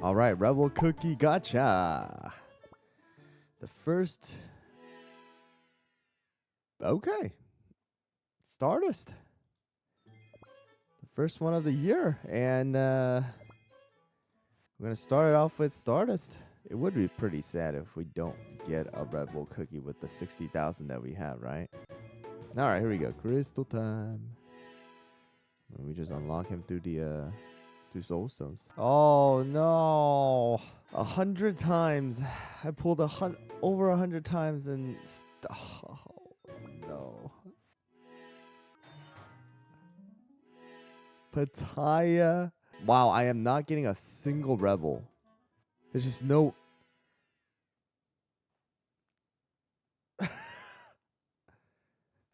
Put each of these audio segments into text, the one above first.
All right, Rebel Cookie Gotcha. The first. Okay. Stardust. The first one of the year. And we're going to start it off with Stardust. It would be pretty sad if we don't get a Red Bull cookie with the 60,000 that we have, right? All right, here we go. Crystal time. And we just unlock him through the 2 soul stones. Oh no! 100 times. I pulled over 100 times and oh no. Pattaya. Wow, I am not getting a single rebel. There's just no.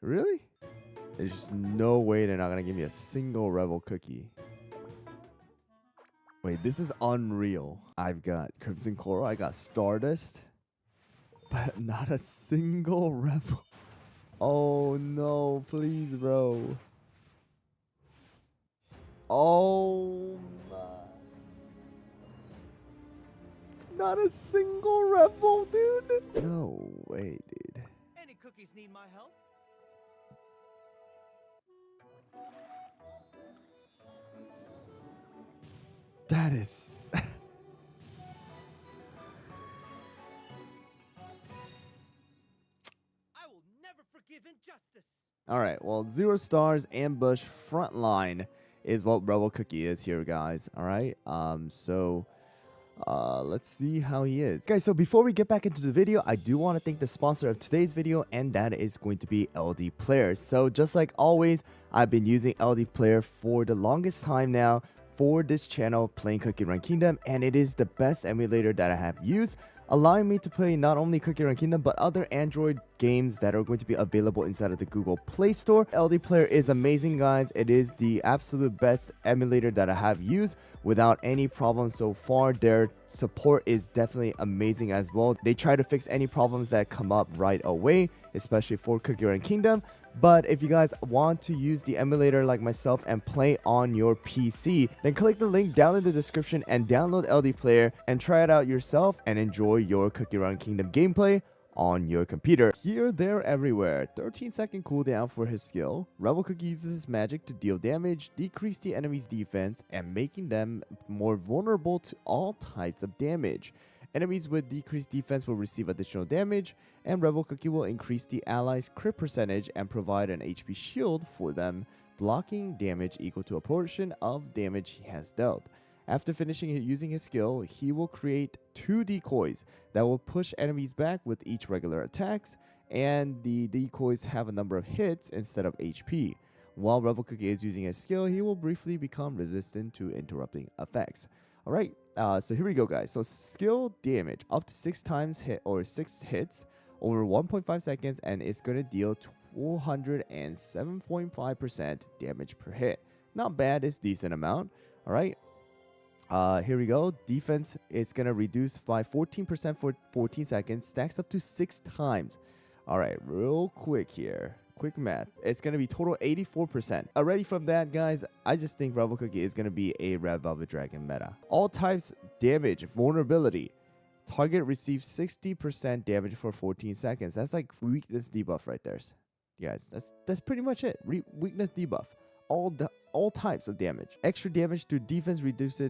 Really? There's just no way they're not gonna give me a single rebel cookie. Wait, this is unreal. I've got Crimson Coral, I got Stardust, but not a single rebel. Oh no, please, bro. Oh my. Not a single rebel, dude. No way, dude. Any cookies need my help? That is. I will never forgive injustice. All right, well, 0 stars, ambush, frontline is what Rebel Cookie is here, guys. All right, let's see how he is. Guys, so before we get back into the video, I do want to thank the sponsor of today's video, and that is going to be LD Player. So just like always, I've been using LD Player for the longest time now for this channel, playing Cookie Run Kingdom, and it is the best emulator that I have used, allowing me to play not only Cookie Run Kingdom, but other Android games that are going to be available inside of the Google Play Store. LD Player is amazing, guys. It is the absolute best emulator that I have used without any problems so far. Their support is definitely amazing as well. They try to fix any problems that come up right away, especially for Cookie Run Kingdom. But if you guys want to use the emulator like myself and play on your PC, then click the link down in the description and download LD Player and try it out yourself and enjoy your Cookie Run Kingdom gameplay on your computer. Here, there, everywhere. 13-second cooldown for his skill. Rebel Cookie uses his magic to deal damage, decrease the enemy's defense, and making them more vulnerable to all types of damage. Enemies with decreased defense will receive additional damage, and Rebel Cookie will increase the allies' crit percentage and provide an HP shield for them, blocking damage equal to a portion of damage he has dealt. After finishing using his skill, he will create 2 decoys that will push enemies back with each regular attacks, and the decoys have a number of hits instead of HP. While Rebel Cookie is using his skill, he will briefly become resistant to interrupting effects. Alright, so here we go, guys. So skill damage up to 6 times hit or 6 hits over 1.5 seconds, and it's going to deal 207.5% damage per hit. Not bad, it's decent amount. Alright. Here we go. Defense, it's going to reduce by 14% for 14 seconds. Stacks up to 6 times. Alright, real quick here. Quick math. It's going to be total 84%. Already from that, guys, I just think Rebel Cookie is going to be a Red Velvet Dragon meta. All types damage, vulnerability. Target receives 60% damage for 14 seconds. That's like weakness debuff right there. Guys, that's pretty much it. Weakness debuff. All types of damage. Extra damage to defense reduced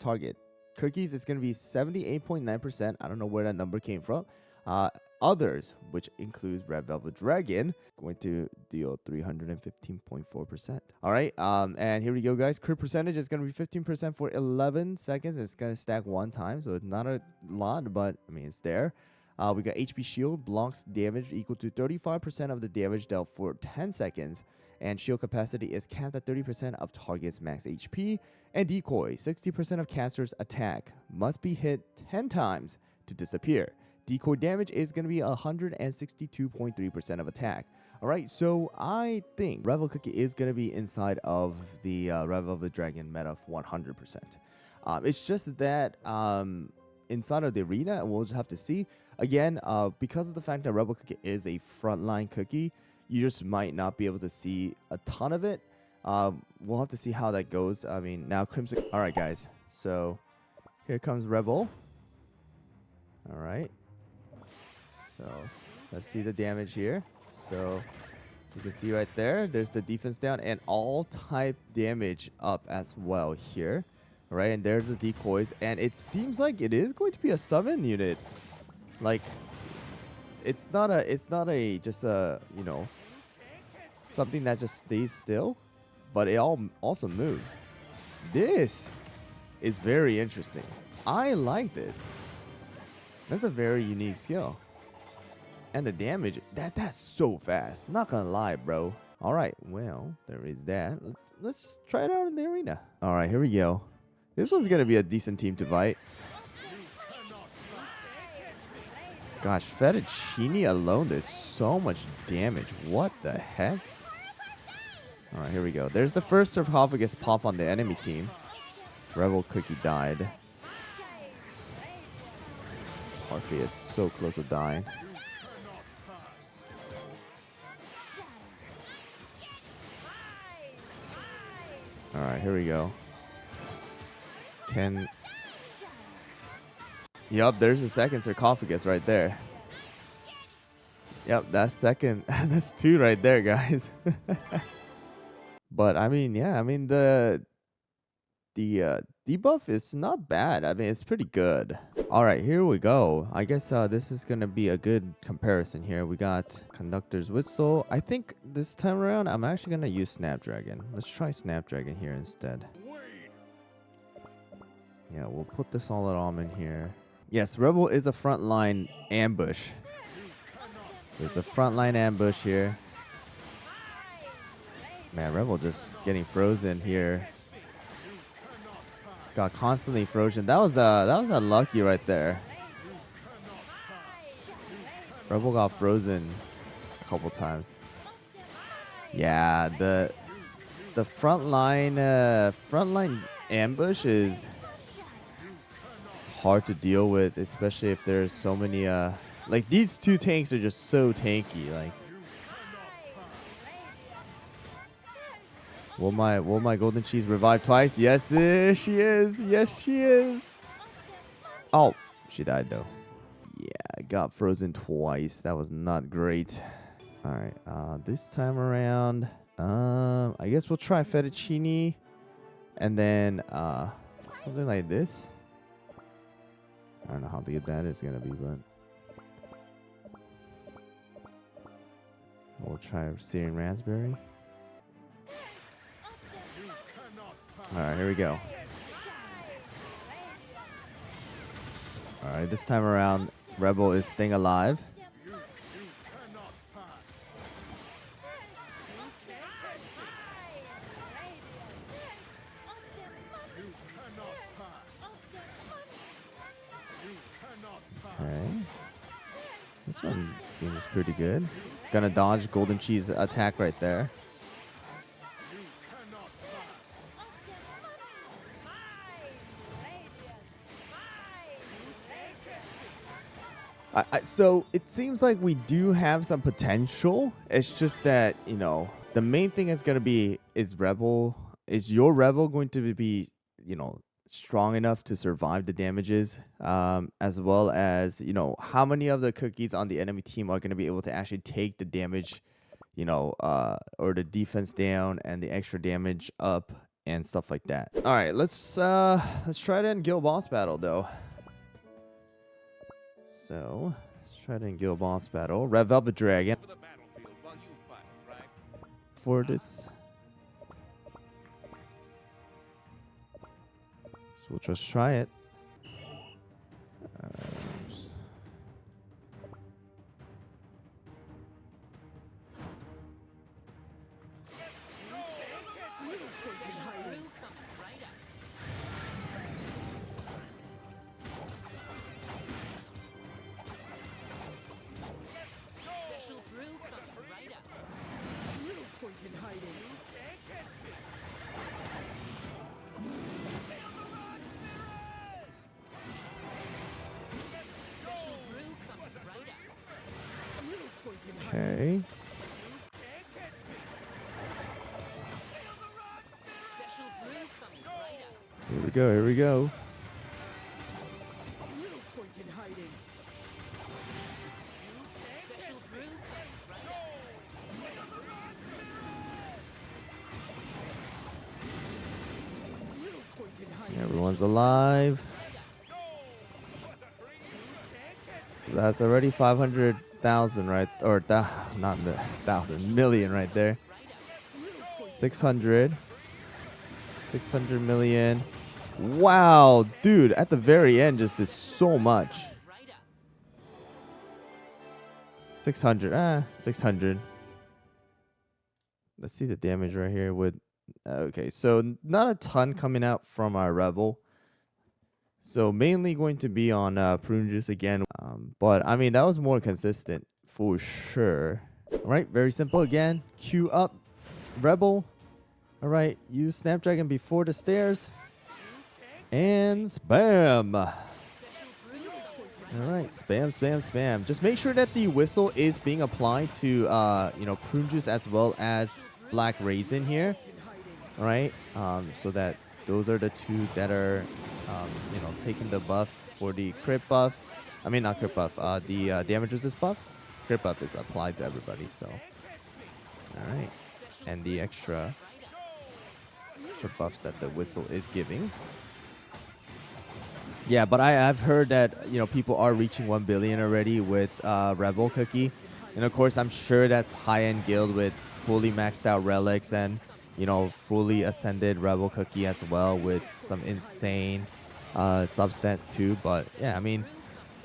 target. Cookies is going to be 78.9%. I don't know where that number came from. Others, which includes Red Velvet Dragon, going to deal 315.4%. All right, and here we go, guys. Crit percentage is going to be 15% for 11 seconds. It's going to stack 1 time, so it's not a lot, but I mean, it's there. We got HP Shield, blocks damage equal to 35% of the damage dealt for 10 seconds. And shield capacity is capped at 30% of target's max HP. And decoy, 60% of caster's attack must be hit 10 times to disappear. Decoy damage is going to be 162.3% of attack. Alright, so I think Rebel Cookie is going to be inside of the Red Velvet Dragon meta 100%. It's just that inside of the arena, we'll just have to see. Again, because of the fact that Rebel Cookie is a frontline cookie, you just might not be able to see a ton of it. We'll have to see how that goes. I mean, now Crimson. All right, guys. So here comes Rebel. All right. So let's see the damage here. So you can see right there, there's the defense down and all type damage up as well here. All right, and there's the decoys, and it seems like it is going to be a summon unit. Like, it's not a just a, you know, something that just stays still, but it also moves. This is very interesting. I like this. That's a very unique skill. And the damage, that's so fast. Not gonna lie, bro. All right, well, there is that. Let's try it out in the arena. All right, here we go. This one's gonna be a decent team to fight. Gosh, Fettuccine alone does so much damage. What the heck? All right, here we go. There's the first sarcophagus pop on the enemy team. Rebel Cookie died. Harvey is so close to dying. All right, here we go. Yup, there's the second sarcophagus right there. Yep, that's second. That's two right there, guys. But I mean, yeah, I mean the debuff is not bad. I mean, it's pretty good. All right, here we go. I guess this is gonna be a good comparison here. We got Conductor's Whistle. I think this time around, I'm actually gonna use Snapdragon. Let's try Snapdragon here instead. Yeah, we'll put the Solid Arm in here. Yes, Rebel is a frontline ambush. So it's a frontline ambush here. Man, Rebel just getting frozen here. Got constantly frozen. That was unlucky right there. Rebel got frozen a couple times. Yeah, the frontline ambush is hard to deal with, especially if there's so many like these two tanks are just so tanky. Like, will my golden cheese revive twice? Yes, she is. Yes, she is. Oh, she died though. Yeah, I got frozen twice. That was not great. All right, this time around, I guess we'll try Fettuccine, and then something like this. I don't know how good that is gonna be, but we'll try Syrian Raspberry. Alright, here we go. Alright, this time around, Rebel is staying alive. Okay. This one seems pretty good. Gonna dodge golden cheese attack right there. So it seems like we do have some potential. It's just that, you know, the main thing is going to be, is your Rebel going to be, you know, strong enough to survive the damages, as well as, you know, how many of the cookies on the enemy team are going to be able to actually take the damage, you know, or the defense down and the extra damage up and stuff like that. All right, let's try to end Guild Boss Battle though. So let's try to end Guild Boss Battle. Red Velvet Dragon for this. So we'll just try it. Okay. go. Here we go. Little point in hiding. Little point in hiding. Everyone's alive. That's already 500,000 right, or not thousand, million right there. 600 million. Wow, dude, at the very end just did so much. 600, 600. Let's see the damage right here with, okay, so not a ton coming out from our Rebel. So mainly going to be on Prune Juice again. But I mean, that was more consistent for sure. All right, very simple again. Queue up Rebel. All right, use Snapdragon before the stairs. And spam. All right, spam, spam, spam. Just make sure that the whistle is being applied to, you know, Prune Juice as well as Black Raisin here. All right, so that those are the two that are, you know, taking the buff for the crit buff. I mean, not crit buff. The damage resist buff. Crit buff is applied to everybody. So, all right, and the extra buffs that the whistle is giving. Yeah, but I've heard that, you know, people are reaching 1 billion already with Rebel Cookie, and of course, I'm sure that's high-end guild with fully maxed out relics and, you know, fully ascended Rebel Cookie as well with some insane substats too. But yeah, I mean,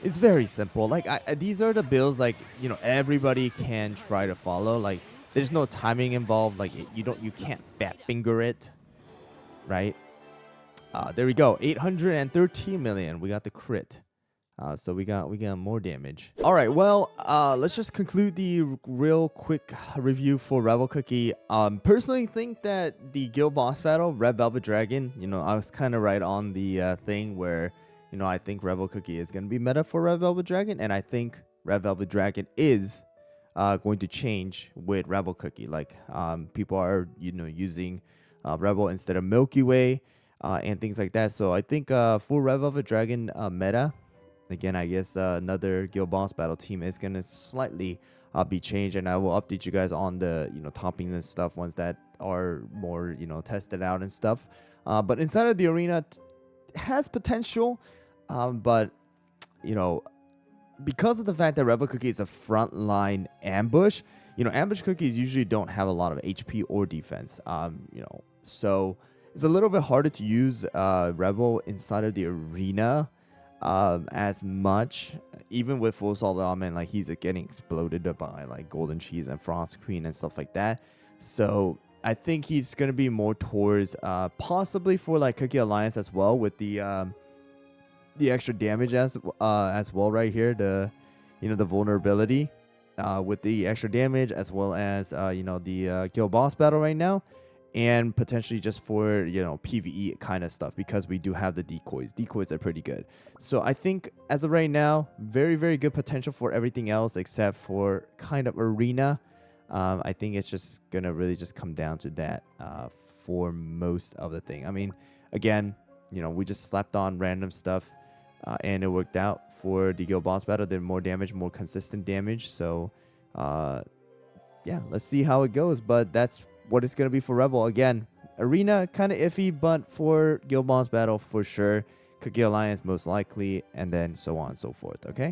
it's very simple. Like these are the builds like, you know, everybody can try to follow. Like there's no timing involved. Like you can't fat finger it, right? There we go. 813 million. We got the crit. So we got more damage. All right, well, let's just conclude the real quick review for Rebel Cookie. Personally think that the guild boss battle, Red Velvet Dragon, you know, I was kind of right on the thing where, you know, I think Rebel Cookie is going to be meta for Red Velvet Dragon, and I think Red Velvet Dragon is going to change with Rebel Cookie. Like, people are, you know, using Rebel instead of Milky Way and things like that. So I think for Red Velvet Dragon meta, again, I guess another guild boss battle team is gonna slightly be changed, and I will update you guys on the, you know, toppings and stuff once that are more, you know, tested out and stuff. But inside of the arena has potential, but you know, because of the fact that Rebel Cookie is a frontline ambush, you know, ambush cookies usually don't have a lot of HP or defense. You know, so it's a little bit harder to use Rebel inside of the arena. As much, even with full solid armament, like he's getting exploded by like Golden Cheese and Frost Queen and stuff like that. So I think he's gonna be more towards possibly for like Cookie Alliance as well, with the extra damage as well right here, the, you know, the vulnerability with the extra damage, as well as you know, the guild boss battle right now. And potentially just for, you know, PvE kind of stuff, because we do have the decoys. Decoys are pretty good. So I think as of right now, very, very good potential for everything else except for kind of arena. I think it's just going to really just come down to that for most of the thing. I mean, again, you know, we just slapped on random stuff and it worked out for the guild boss battle. Did more damage, more consistent damage. So yeah, let's see how it goes. But that's what it's going to be for Rebel. Again, arena kind of iffy, but for guild boss battle for sure. Cookie Alliance most likely, and then so on and so forth. Okay.